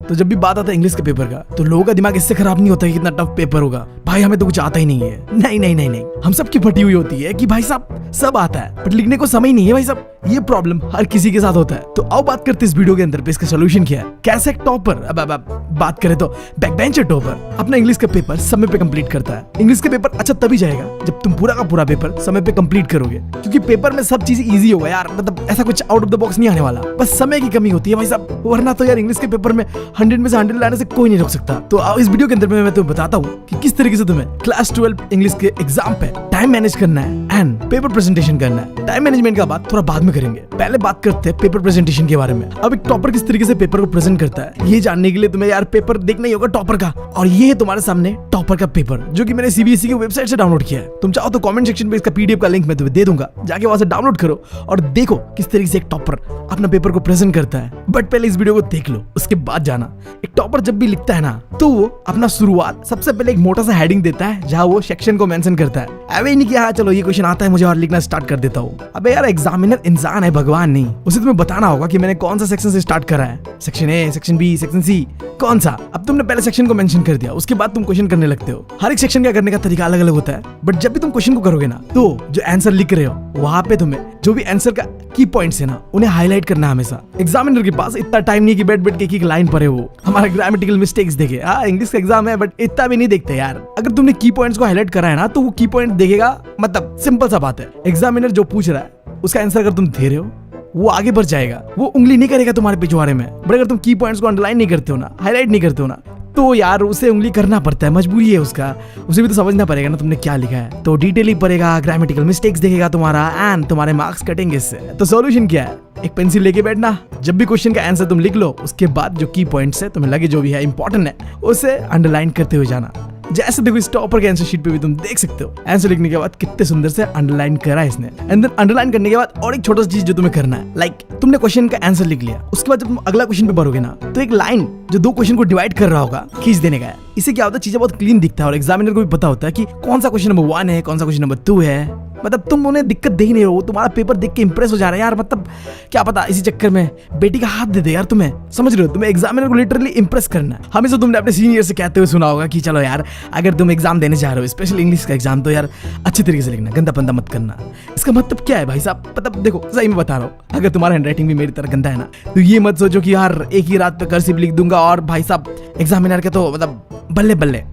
तो जब भी बात आता है इंग्लिश के पेपर का तो लोगों का दिमाग इससे खराब नहीं होता कि कितना टफ पेपर होगा। भाई हमें तो कुछ आता ही नहीं है। नहीं नहीं नहीं नहीं, हम सबकी फटी हुई होती है कि भाई साहब सब आता है बट लिखने को समय नहीं है भाई साहब। ये प्रॉब्लम हर किसी के साथ होता है। तो आओ बात करते हैं इस वीडियो के अंदर पे इसका सोल्यूशन क्या है। कैसे एक टॉपर अब बात करें तो बैक बेंचर टॉपर अपना इंग्लिश का पेपर समय पे कंप्लीट करता है। इंग्लिश का पेपर अच्छा तभी जाएगा जब तुम पूरा का पूरा पेपर समय पे कंप्लीट करोगे, क्योंकि पेपर में सब चीजें इजी होगा यार। मतलब ऐसा कुछ आउट ऑफ द बॉक्स नहीं आने वाला, बस समय की कमी होती है भाई साहब। वरना तो यार इंग्लिश के पेपर में 100 में से 100 लाने से कोई नहीं रोक सकता। तो आओ इस वीडियो के अंदर मैं तुम्हें बताता हूँ कि किस तरीके से तुम्हें क्लास 12 इंग्लिश के एग्जाम पे टाइम मैनेज करना है एंड पेपर प्रेजेंटेशन करना है। टाइम मैनेजमेंट का बात थोड़ा बाद में करेंगे, पहले बात करते हैं पेपर प्रेजेंटेशन के बारे में। अब एक टॉपर किस तरीके से पेपर को प्रेजेंट करता है ये जानने के लिए तुम्हें यार पेपर देखना ही होगा टॉपर का। और ये है तुम्हारे सामने टॉपर का पेपर जो कि मैंने सीबीएसई की वेबसाइट से डाउनलोड किया है। तुम चाहो तो कमेंट सेक्शन पे इसका पीडीएफ का लिंक मैं तुम्हें दे दूंगा, जाके वहां से डाउनलोड करो और देखो किस तरीके से एक टॉपर अपना पेपर को प्रेजेंट करता है। बट पहले इस वीडियो को देख लो, उसके बाद जाना। एक टॉपर जब भी लिखता है ना तो वो अपना शुरुआत सबसे पहले एक मोटा सा हेडिंग देता है जहां वो सेक्शन को मेंशन करता है। अबे नहीं किया चलो ये क्वेश्चन आता है मुझे और लिखना स्टार्ट कर देता हूँ। अबे यार एग्जामिनर इंसान है, भगवान नहीं। उसे तुम्हें बताना होगा कि मैंने कौन सा सेक्शन से स्टार्ट करा है, section A, section B, section C, कौन सा। अब तुमने पहले सेक्शन को मेंशन कर दिया, उसके बाद तुम क्वेश्चन करने लगते हो। हर एक सेक्शन का करने का तरीका अलग अलग होता है, बट जब भी तुम क्वेश्चन को करोगे ना तो जो आंसर लिख रहे हो वहां पे तुम्हें जो भी आंसर का की पॉइंट्स है ना उन्हें हाईलाइट करना है हमेशा। एग्जामिनर के पास इतना टाइम नहीं कि बैठ बैठ के एक लाइन पढ़े वो हमारा ग्रामेटिकल मिस्टेक्स देखे। हाँ इंग्लिश का एग्जाम है बट इतना भी नहीं देखते यार। अगर तुमने की पॉइंट्स को हाईलाइट करा है ना तो वो की पॉइंट देखेगा। मतलब सिंपल सा बात है, एग्जामिनर जो पूछ रहा है उसका आंसर अगर तुम दे रहे हो वो आगे बढ़ जाएगा, वो उंगली नहीं करेगा तुम्हारे पिछवाड़े में। बट अगर तुम की पॉइंट्स को अंडरलाइन नहीं करते हो ना, हाईलाइट नहीं करते हो ना, तो यार उसे उंगली करना पड़ता है, मजबूरी है उसका। उसे भी तो समझना पड़ेगा ना तुमने क्या लिखा है। तो डिटेल ही पड़ेगा, ग्रामेटिकल मिस्टेक्स देखेगा तुम्हारा एंड तुम्हारे मार्क्स कटेंगे इससे। तो सॉल्यूशन क्या है, एक पेंसिल लेके बैठना, जब भी क्वेश्चन का आंसर तुम लिख लो उसके बाद जो की पॉइंट्स है तुम्हें लगे जो भी है इंपॉर्टेंट है उसे अंडरलाइन करते हुए जाना। जैसे देखो इस टॉपर के आंसर शीट पे भी तुम देख सकते हो आंसर लिखने के बाद कितने सुंदर से अंडरलाइन करा है इसने। एंड देन अंडरलाइन करने के बाद और एक छोटा सा चीज जो तुम्हें करना है, लाइक तुमने क्वेश्चन का आंसर लिख लिया, उसके बाद जब तुम अगला क्वेश्चन पे भरोगे ना तो एक लाइन जो दो क्वेश्चन को डिवाइड कर रहा होगा खींच देने का है। इससे क्या होता है, चीजें बहुत क्लीन दिखता है और एग्जामिनर को भी पता होता है कि कौन सा क्वेश्चन नंबर 1 है, कौन सा क्वेश्चन नंबर 2 है। मतलब तुम उन्हें दिक्कत दे ही नहीं रहो, तुम्हारा पेपर देख के इंप्रेस हो जा रहा है यार। मतलब क्या पता इसी चक्कर में बेटी का हाथ दे दे यार तुम्हें, समझ रहे हो। तुम्हें एग्जामिनर को लिटरली इंप्रेस करना है। हमेशा तुमने अपने सीनियर से कहते हुए सुना होगा कि चलो यार अगर तुम एग्जाम देने जा रहे हो स्पेशल इंग्लिश का एग्जाम तो यार अच्छे तरीके से लिखना, गंदा पंदा मत करना। इसका मतलब क्या है भाई साहब, मतलब देखो सही में बता रहा हूँ, अगर तुम्हारा हैंडराइटिंग भी मेरी तरह गंदा है ना तो ये मत सोचो कि यार एक ही रात पे कर्सिव लिख दूंगा और भाई साहब एग्जामिनर के तो मतलब बल्ले बल्ले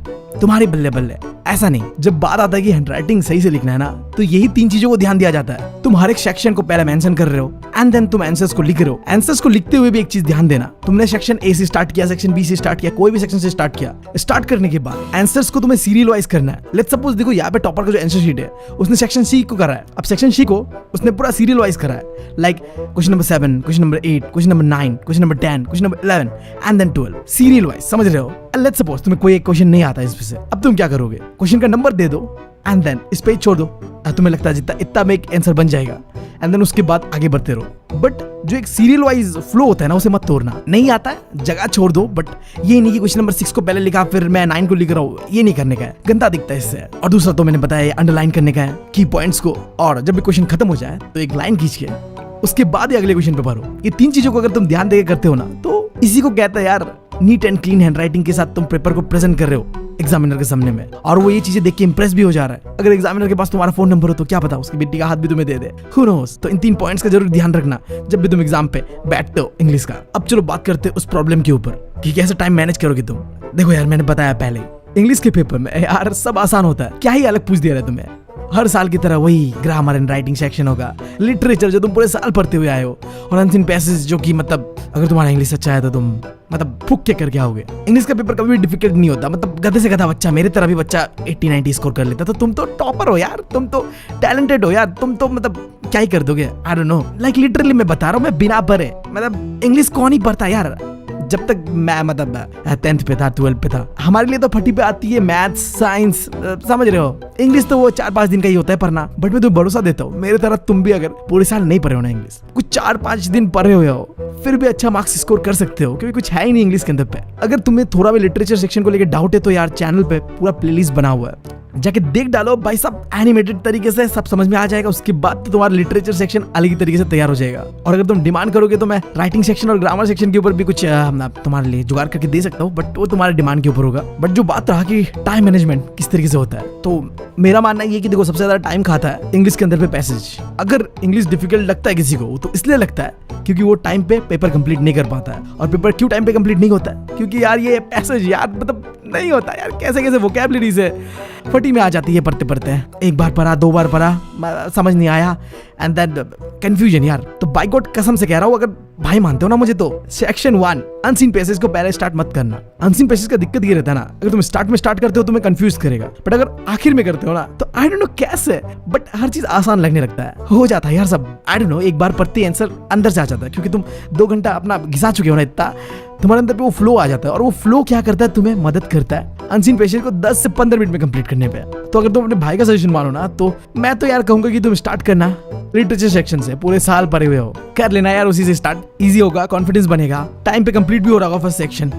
तुम्हारी बल्ले बल्ले, ऐसा नहीं। जब बात आता है कि हैंडराइटिंग सही से लिखना है ना तो यही 3 चीजों को ध्यान दिया जाता है। तुम हर एक सेक्शन को पहले मेंशन कर रहे हो एंड देन तुम आंसर्स को लिख रहे हो। आंसर्स को लिखते हुए भी एक चीज ध्यान देना, तुमने सेक्शन ए से स्टार्ट किया, सेक्शन बी से स्टार्ट किया, कोई भी सेक्शन से स्टार्ट किया, स्टार्ट करने के बाद आंसर्स को तुम्हें सीरियल वाइज करना है। लेट्स सपोज देखो यहाँ पे टॉपर का जो आंसर शीट है उसने सेक्शन सी को करा है। अब सेक्शन सी को उसने पूरा सीरियल वाइज करा है, like question number 7, question number 8, question number 9, question number 10, question number 11 and then 12, serial wise, समझ रहे हो। लेट्स सपोज तुम्हें कोई एक क्वेश्चन नहीं आता इसमें से, अब तुम क्या करोगे, क्वेश्चन का नंबर दे दो एंड देन इस पेज छोड़ दो। तुम्हें लगता है जितना इतना में एक आंसर बन जाएगा एंड देन उसके बाद आगे बढ़ते रहो। बट जो एक सीरियल वाइज फ्लो होता है ना उसे मत तोड़ना। नहीं आता है जगह छोड़ दो, बट ये नहीं कि क्वेश्चन नंबर 6 को पहले लिखा फिर मैं 9 को लिख रहा हूँ, ये नहीं करने का है, गंदा दिखता है इससे। और दूसरा तो मैंने बताया अंडरलाइन करने का है की पॉइंट्स को, और जब भी क्वेश्चन खत्म हो जाए तो एक लाइन खींच के उसके बाद ही अगले क्वेश्चन पे भरो। ये 3 चीजों को अगर तुम ध्यान देकर करते हो ना तो इसी को कहता है यार नीट एंड क्लीन हैंडराइटिंग के साथ तुम पेपर को प्रेजेंट कर रहे हो एग्जामिनर के सामने में, और वो ये चीजें देख के इंप्रेस भी हो जा रहा है। अगर एग्जामिनर के पास तुम्हारा फोन नंबर हो तो क्या पता उसकी बेटी का हाथ भी तुम्हें दे दे, हू नोस। तो इन 3 पॉइंट्स का जरूर ध्यान रखना जब भी तुम एग्जाम पे बैठते हो इंग्लिश का। अब चलो बात करते हैं उस प्रॉब्लम के ऊपर कि कैसे टाइम मैनेज करोगे तुम। देखो यार मैंने बताया पहले इंग्लिश के पेपर में यार सब आसान होता है, क्या ही अलग पूछ दिया रहा है तुम्हें। हर साल की तरह वही ग्रामर एंड राइटिंग सेक्शन होगा, लिटरेचर जो तुम पूरे साल पढ़ते हुए आए हो, और अनसीन पैसेज जो कि मतलब अगर तुम्हारा इंग्लिश अच्छा है तो तुम मतलब फुक के करके आओगे। इंग्लिश का पेपर कभी भी डिफिकल्ट नहीं होता, मतलब गधे से गधा बच्चा, मेरे तरह भी बच्चा 80-90 स्कोर कर लेता। तो तुम तो टॉपर हो यार, तुम तो टैलेंटेड हो यार, तुम तो मतलब क्या ही कर दोगे, I don't know. Like literally मैं बता रहा हूँ, मैं बिना पढ़े मतलब इंग्लिश कौन ही पढ़ता यार। जब तक मैं मतलब 10th पे था 12th पे था, हमारे लिए तो फटी पे आती है मैथ्स साइंस, समझ रहे हो। इंग्लिश तो वो 4-5 दिन का ही होता है पढ़ना, बट मैं तुम्हें भरोसा देता हूँ मेरे तरह तुम भी अगर पूरे साल नहीं पढ़े हो ना इंग्लिश, कुछ 4-5 दिन पढ़े हुए हो फिर भी अच्छा मार्क्स स्कोर कर सकते हो, क्योंकि कुछ है ही नहीं इंग्लिश के अंदर पे। अगर तुम्हें थोड़ा भी लिटरेचर सेक्शन को लेकर डाउट है तो यार चैनल पे पूरा प्लेलिस्ट बना हुआ है, जाके देख डालो भाई साहब, एनिमेटेड तरीके से सब समझ में आ जाएगा। उसके बाद तो तुम्हारा लिटरेचर सेक्शन अलग ही तरीके से तैयार हो जाएगा। और अगर तुम डिमांड करोगे तो मैं राइटिंग सेक्शन और ग्रामर सेक्शन के ऊपर भी कुछ तुम्हारे लिए जुगाड़ करके दे सकता हूँ, बट वो तुम्हारे डिमांड के ऊपर होगा। बट जो बात रहा कि टाइम मैनेजमेंट किस तरीके से होता है, तो मेरा मानना ये कि देखो सबसे ज्यादा टाइम खाता है इंग्लिश के अंदर पे पैसेज। अगर इंग्लिश डिफिकल्ट लगता है किसी को तो इसलिए लगता है क्योंकि वो टाइम पे पेपर कंप्लीट नहीं कर पाता है। और पेपर क्यों टाइम पे कंप्लीट नहीं होता है? क्योंकि यार ये पैसेज यार मतलब नहीं होता यार, कैसे कैसे वोकैबुलरी से फटी में आ जाती है पढ़ते पढ़ते। एक बार पढ़ा, दो बार पढ़ा, समझ नहीं आया, एंड देन कंफ्यूजन यार। तो बाय गॉड कसम से कह रहा हूँ, अगर भाई मानते हो ना मुझे, तो सेक्शन 1 अनसीन पैसेज को पहले स्टार्ट मत करना। अनसीन पैसेज का दिक्कत ये रहता है ना, अगर तुम स्टार्ट में स्टार्ट करते हो तो तुम्हें कंफ्यूज करेगा, बट अगर आखिर में करते हो ना तो आई डोंट नो कैसे बट हर चीज आसान लगने लगता है, हो जाता है यार सब। आई डोंट नो, एक बार पढ़ते ही आंसर अंदर से आ जाता है क्योंकि तुम 2 घंटा अपना घिसा चुके हो ना, इतना तुम्हारे अंदर पे वो फ्लो आ जाता है। और वो फ्लो क्या करता है, तुम्हें मदद करता है अनसीन पैसेज को 10 से 15 मिनट में कंप्लीट करने पे। तो अगर तुम अपने भाई का सजेशन मानो ना, तो मैं तो यार कहूंगा कि तुम स्टार्ट करना लिटरेचर सेक्शन से। पूरे साल पढ़े हुए हो, कर लेना यार उसी से स्टार्ट, इजी होगा, कॉन्फिडेंस बनेगा, टाइम पे कंप्लीट भी हो रहा होगा फर्स्ट सेक्शन।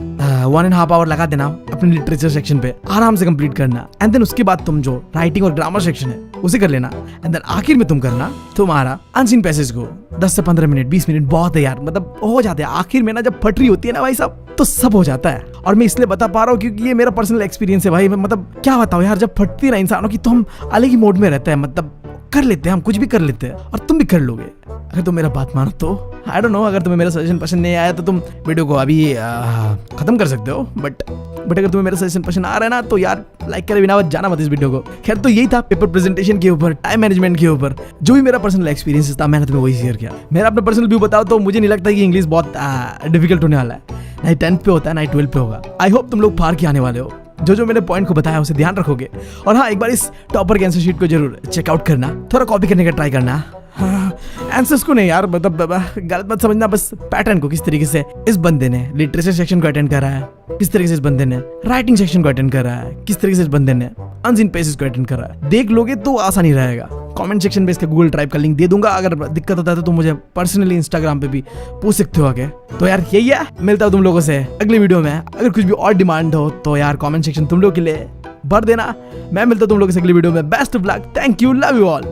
1.5 आवर लगा देना अपने लिटरेचर सेक्शन पे, आराम से कंप्लीट करना। एंड देन उसके बाद तुम जो राइटिंग और ग्रामर सेक्शन है उसे कर लेना। एंड देन आखिर में तुम करना तुम्हारा अनसीन पैसेज को 10 से 15 मिनट, 20 मिनट बहुत है यार, मतलब हो जाते हैं। आखिर में ना जब फट रही होती है ना भाई साहब, तो सब हो जाता है। और मैं इसलिए बता पा रहा हूँ क्योंकि ये मेरा पर्सनल एक्सपीरियंस है भाई। मैं मतलब क्या बताऊँ यार, जब फटती ना इंसानों की तो हम अलग ही मोड में रहते हैं, मतलब कर लेते हैं, हम कुछ भी कर लेते हैं। और तुम भी कर लोगे अगर तुम मेरा बात मानो तो। आई डोंट नो, अगर तुम्हें मेरा सजेशन पसंद नहीं आया तो तुम वीडियो को अभी खत्म कर सकते हो, बट अगर तुम्हें मेरा सजेशन पसंद आ रहा है ना तो यार लाइक करे बिना जाना मत इस वीडियो को। खैर, तो यही था पेपर प्रेजेंटेशन के ऊपर, टाइम मैनेजमेंट के ऊपर जो भी मेरा पर्सनल एक्सपीरियंस था, मैंने तुम्हें वही शेयर किया। मेरा अपना पर्सनल व्यू बताओ तो मुझे नहीं लगता कि इंग्लिश बहुत डिफिकल्ट होने वाला है, ना 10th पे होता है ना 12th पे होगा। आई होप तुम लोग पार के आने वाले हो, जो मैंने पॉइंट को बताया उसे ध्यान रखोगे। और हाँ, एक बार इस टॉपर के आंसर शीट को जरूर चेकआउट करना, थोड़ा कॉपी करने का ट्राई करना। आंसर्स को नहीं यार, मतलब गलत मत समझना, बस पैटर्न को, किस तरीके से इस बंदे ने लिटरेचर सेक्शन को अटेंड करा है, किस तरीके से इस बंदे ने राइटिंग सेक्शन को अटेंड करा है, किस तरीके से इस बंदे ने अनसीन पैसेज को अटेंड करा है। देख लोगे तो आसानी रहेगा। कमेंट सेक्शन में इसका गूगल ड्राइव का लिंक दे दूंगा, अगर दिक्कत होता है तो तुम मुझे पर्सनली इंस्टाग्राम पे भी पूछ सकते हो आगे। तो यार यही है, मिलता हूं तुम लोगों से अगली वीडियो में। अगर कुछ भी और डिमांड हो तो यार कमेंट सेक्शन तुम लोग के लिए भर देना। मैं मिलता हूं तुम लोगों से अगली वीडियो में। Best of luck, thank you, love you all.